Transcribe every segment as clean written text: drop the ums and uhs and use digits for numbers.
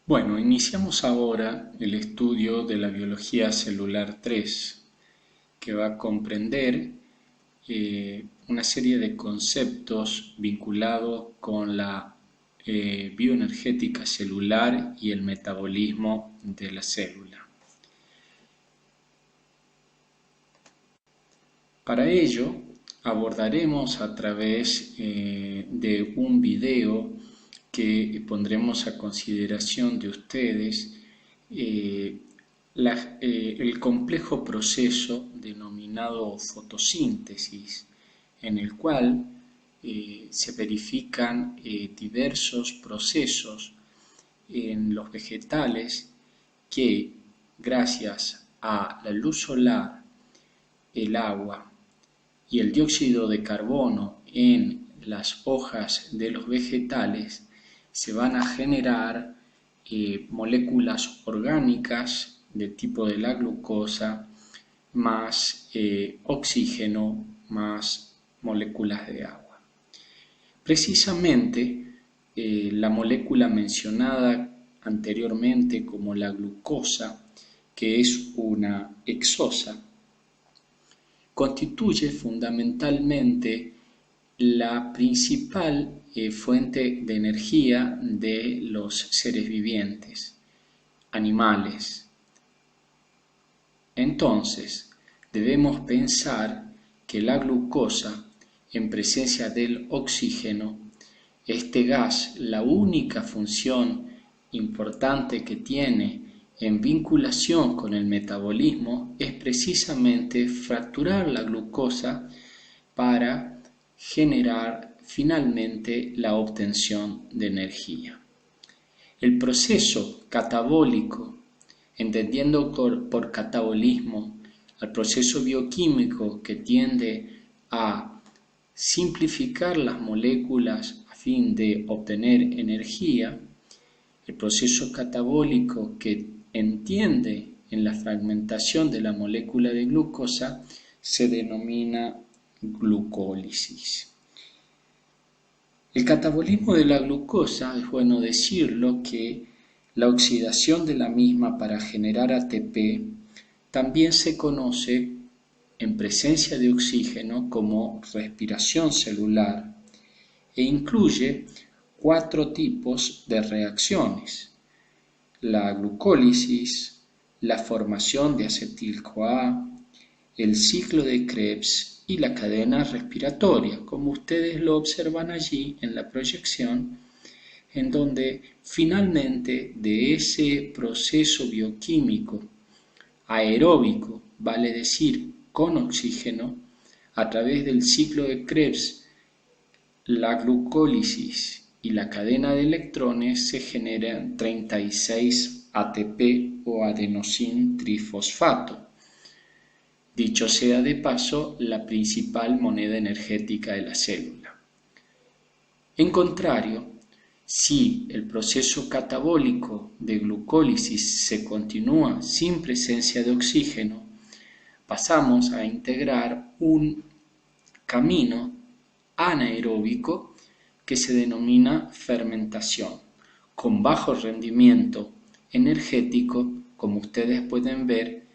Bueno, iniciamos ahora el estudio de la biología celular 3, que va a comprender una serie de conceptos vinculados con la bioenergética celular y el metabolismo de la célula. Para ello, abordaremos a través de un video que pondremos a consideración de ustedes el complejo proceso denominado fotosíntesis, en el cual se verifican diversos procesos en los vegetales que, gracias a la luz solar, el agua y el dióxido de carbono en las hojas de los vegetales, se van a generar moléculas orgánicas de tipo de la glucosa más oxígeno más moléculas de agua. Precisamente la molécula mencionada anteriormente como la glucosa, que es una hexosa, constituye fundamentalmente la principal fuente de energía de los seres vivientes, animales. Entonces, debemos pensar que la glucosa, en presencia del oxígeno, este gas, la única función importante que tiene en vinculación con el metabolismo es precisamente fracturar la glucosa para generar finalmente la obtención de energía. El proceso catabólico, entendiendo por catabolismo al proceso bioquímico que tiende a simplificar las moléculas a fin de obtener energía, el proceso catabólico que entiende en la fragmentación de la molécula de glucosa se denomina glucólisis. El catabolismo de la glucosa, es bueno decirlo que la oxidación de la misma para generar ATP también se conoce en presencia de oxígeno como respiración celular e incluye 4 tipos de reacciones: la glucólisis, la formación de acetil-CoA, el ciclo de Krebs y la cadena respiratoria, como ustedes lo observan allí en la proyección, en donde finalmente de ese proceso bioquímico aeróbico, vale decir con oxígeno, a través del ciclo de Krebs, la glucólisis y la cadena de electrones, se generan 36 ATP o adenosín trifosfato. Dicho sea de paso, la principal moneda energética de la célula. En contrario, si el proceso catabólico de glucólisis se continúa sin presencia de oxígeno, pasamos a integrar un camino anaeróbico que se denomina fermentación, con bajo rendimiento energético, como ustedes pueden ver,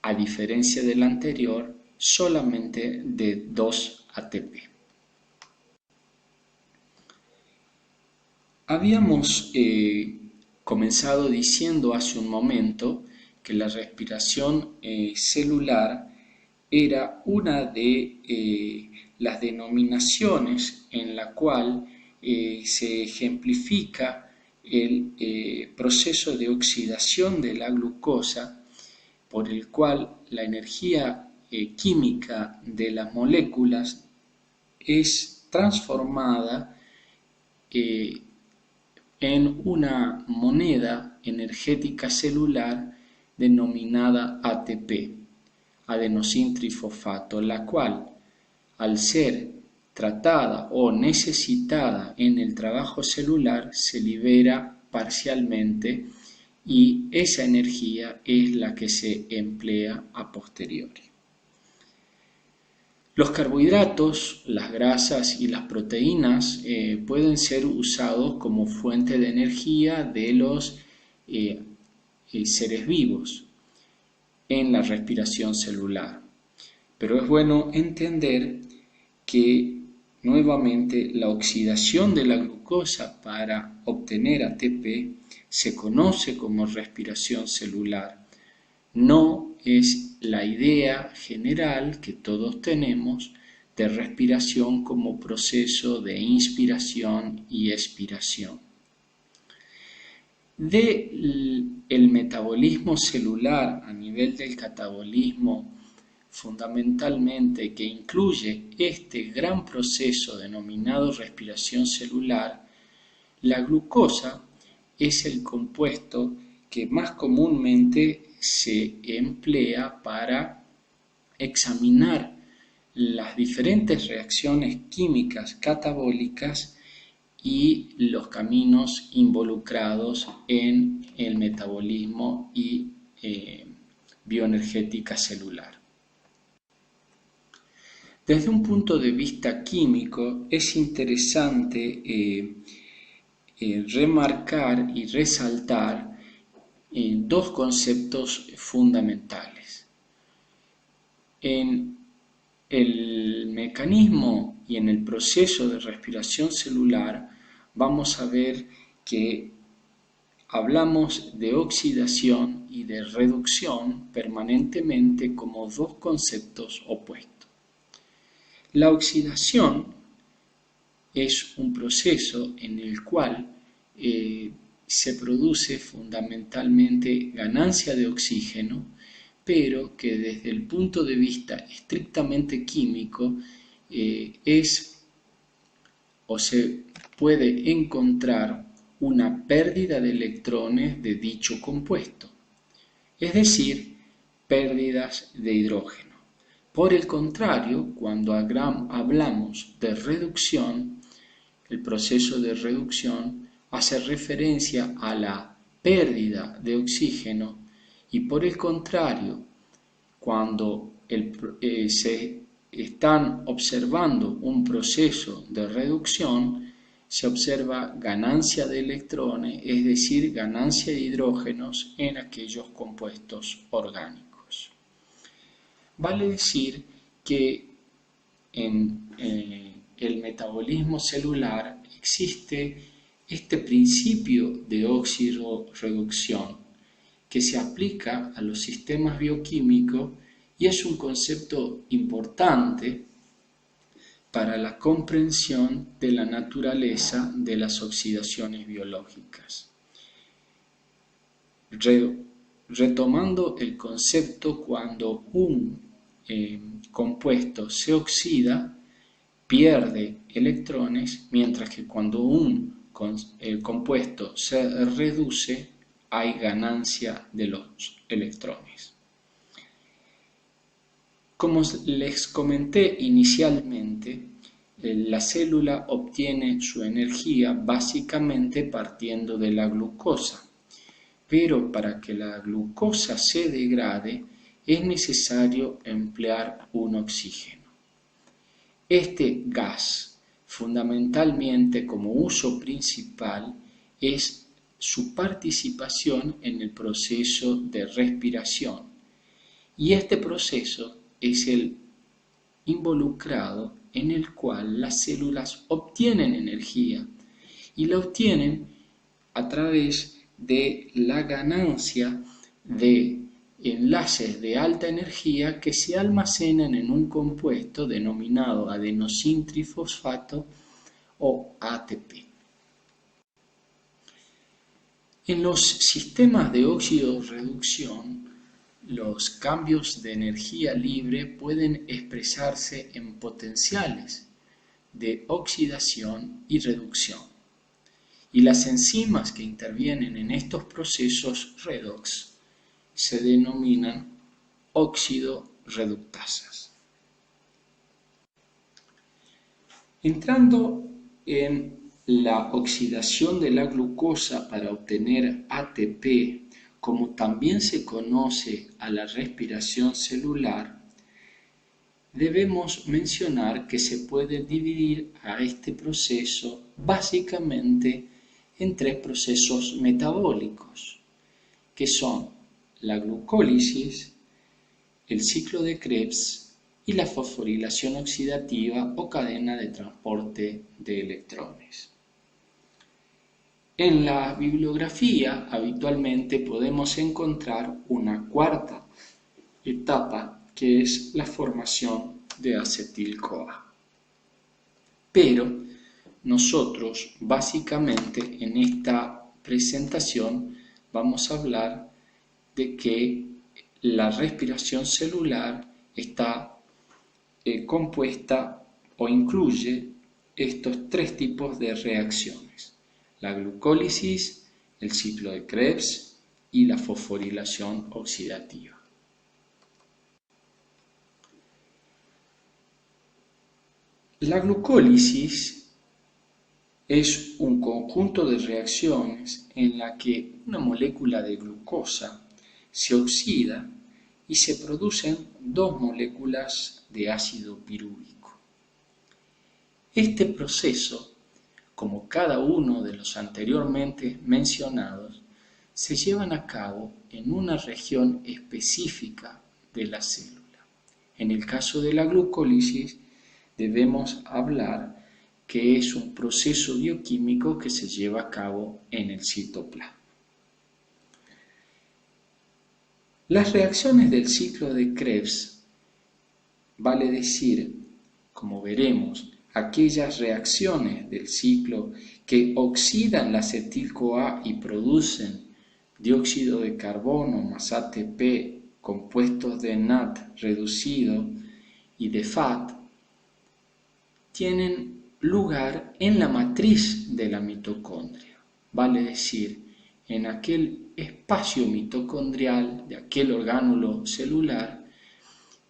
a diferencia del anterior, solamente de 2 ATP. Habíamos comenzado diciendo hace un momento que la respiración celular era una de las denominaciones en la cual se ejemplifica el proceso de oxidación de la glucosa, por el cual la energía química de las moléculas es transformada en una moneda energética celular denominada ATP, adenosín trifosfato, la cual, al ser tratada o necesitada en el trabajo celular, se libera parcialmente y esa energía es la que se emplea a posteriori. Los carbohidratos, las grasas y las proteínas pueden ser usados como fuente de energía de los seres vivos en la respiración celular. Pero es bueno entender que nuevamente la oxidación de la glucosa para obtener ATP se conoce como respiración celular. No es la idea general que todos tenemos de respiración como proceso de inspiración y expiración. Del metabolismo celular a nivel del catabolismo, fundamentalmente que incluye este gran proceso denominado respiración celular, la glucosa es el compuesto que más comúnmente se emplea para examinar las diferentes reacciones químicas catabólicas y los caminos involucrados en el metabolismo y bioenergética celular. Desde un punto de vista químico es interesante remarcar y resaltar dos conceptos fundamentales. En el mecanismo y en el proceso de respiración celular vamos a ver que hablamos de oxidación y de reducción permanentemente como dos conceptos opuestos. La oxidación es un proceso en el cual se produce fundamentalmente ganancia de oxígeno, pero que desde el punto de vista estrictamente químico es o se puede encontrar una pérdida de electrones de dicho compuesto, es decir, pérdidas de hidrógeno. Por el contrario, cuando hablamos de reducción, el proceso de reducción hace referencia a la pérdida de oxígeno y por el contrario, cuando se están observando un proceso de reducción, se observa ganancia de electrones, es decir, ganancia de hidrógenos en aquellos compuestos orgánicos. Vale decir que en el metabolismo celular existe este principio de óxido-reducción que se aplica a los sistemas bioquímicos y es un concepto importante para la comprensión de la naturaleza de las oxidaciones biológicas. Retomando el concepto, cuando un compuesto se oxida, pierde electrones, mientras que cuando el compuesto se reduce, hay ganancia de los electrones. Como les comenté inicialmente, la célula obtiene su energía básicamente partiendo de la glucosa, pero para que la glucosa se degrade es necesario emplear un oxígeno. Este gas, fundamentalmente como uso principal, es su participación en el proceso de respiración. Y este proceso es el involucrado en el cual las células obtienen energía y la obtienen a través de la ganancia de enlaces de alta energía que se almacenan en un compuesto denominado adenosintrifosfato o ATP. En los sistemas de óxido-reducción, los cambios de energía libre pueden expresarse en potenciales de oxidación y reducción, y las enzimas que intervienen en estos procesos redox se denominan óxido-reductasas. Entrando en la oxidación de la glucosa para obtener ATP, como también se conoce a la respiración celular, debemos mencionar que se puede dividir a este proceso básicamente en tres procesos metabólicos. que son la glucólisis, el ciclo de Krebs y la fosforilación oxidativa o cadena de transporte de electrones. En la bibliografía habitualmente podemos encontrar una cuarta etapa que es la formación de acetil-CoA. Pero nosotros básicamente en esta presentación vamos a hablar de que la respiración celular está compuesta o incluye estos tres tipos de reacciones: la glucólisis, el ciclo de Krebs y la fosforilación oxidativa. La glucólisis es un conjunto de reacciones en la que una molécula de glucosa se oxida y se producen dos moléculas de ácido pirúvico. Este proceso, como cada uno de los anteriormente mencionados, se llevan a cabo en una región específica de la célula. En el caso de la glucólisis, debemos hablar que es un proceso bioquímico que se lleva a cabo en el citoplasma. Las reacciones del ciclo de Krebs, vale decir, como veremos, aquellas reacciones del ciclo que oxidan la acetil-CoA y producen dióxido de carbono más ATP, compuestos de NAD reducido y de FAT, tienen lugar en la matriz de la mitocondria, vale decir, en aquel espacio mitocondrial de aquel orgánulo celular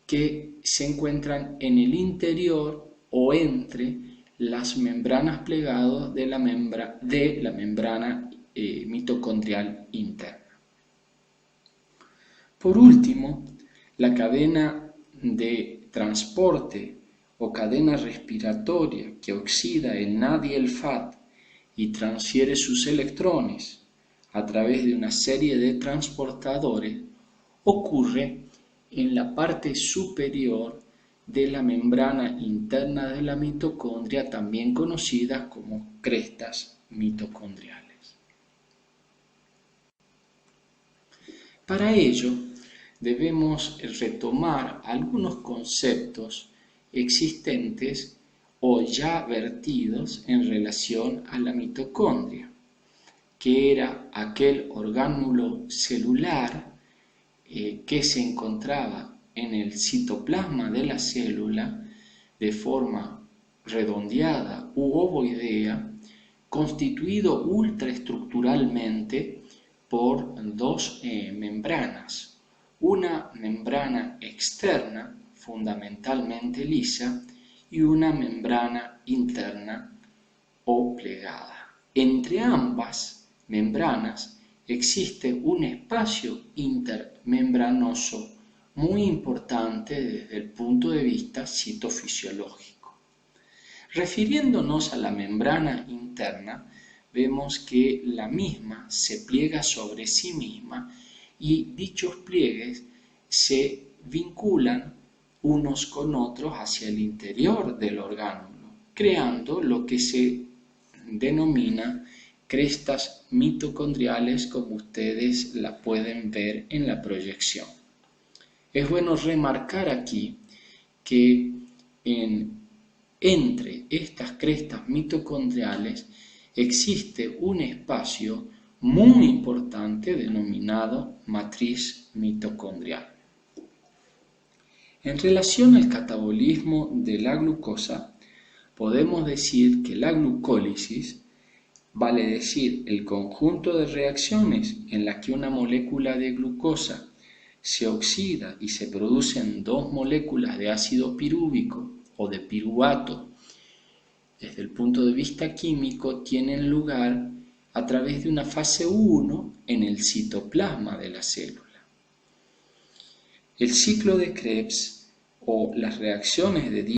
que se encuentran en el interior o entre las membranas plegadas de la membrana mitocondrial interna. Por último, la cadena de transporte o cadena respiratoria que oxida el NAD y el FAT y transfiere sus electrones a través de una serie de transportadores ocurre en la parte superior de la membrana interna de la mitocondria, también conocida como crestas mitocondriales. Para ello, debemos retomar algunos conceptos existentes o ya vertidos en relación a la mitocondria, que era aquel orgánulo celular que se encontraba en el citoplasma de la célula de forma redondeada u ovoidea, constituido ultraestructuralmente por dos membranas, una membrana externa fundamentalmente lisa y una membrana interna o plegada. Entre ambas membranas existe un espacio intermembranoso muy importante desde el punto de vista citofisiológico. Refiriéndonos a la membrana interna, vemos que la misma se pliega sobre sí misma y dichos pliegues se vinculan unos con otros hacia el interior del orgánulo, creando lo que se denomina crestas mitocondriales, como ustedes la pueden ver en la proyección. Es bueno remarcar aquí que entre estas crestas mitocondriales existe un espacio muy importante denominado matriz mitocondrial. En relación al catabolismo de la glucosa, podemos decir que la glucólisis, vale decir el conjunto de reacciones en las que una molécula de glucosa se oxida y se producen dos moléculas de ácido pirúvico o de piruvato, desde el punto de vista químico, tienen lugar a través de una fase 1 en el citoplasma de la célula. El ciclo de Krebs o las reacciones de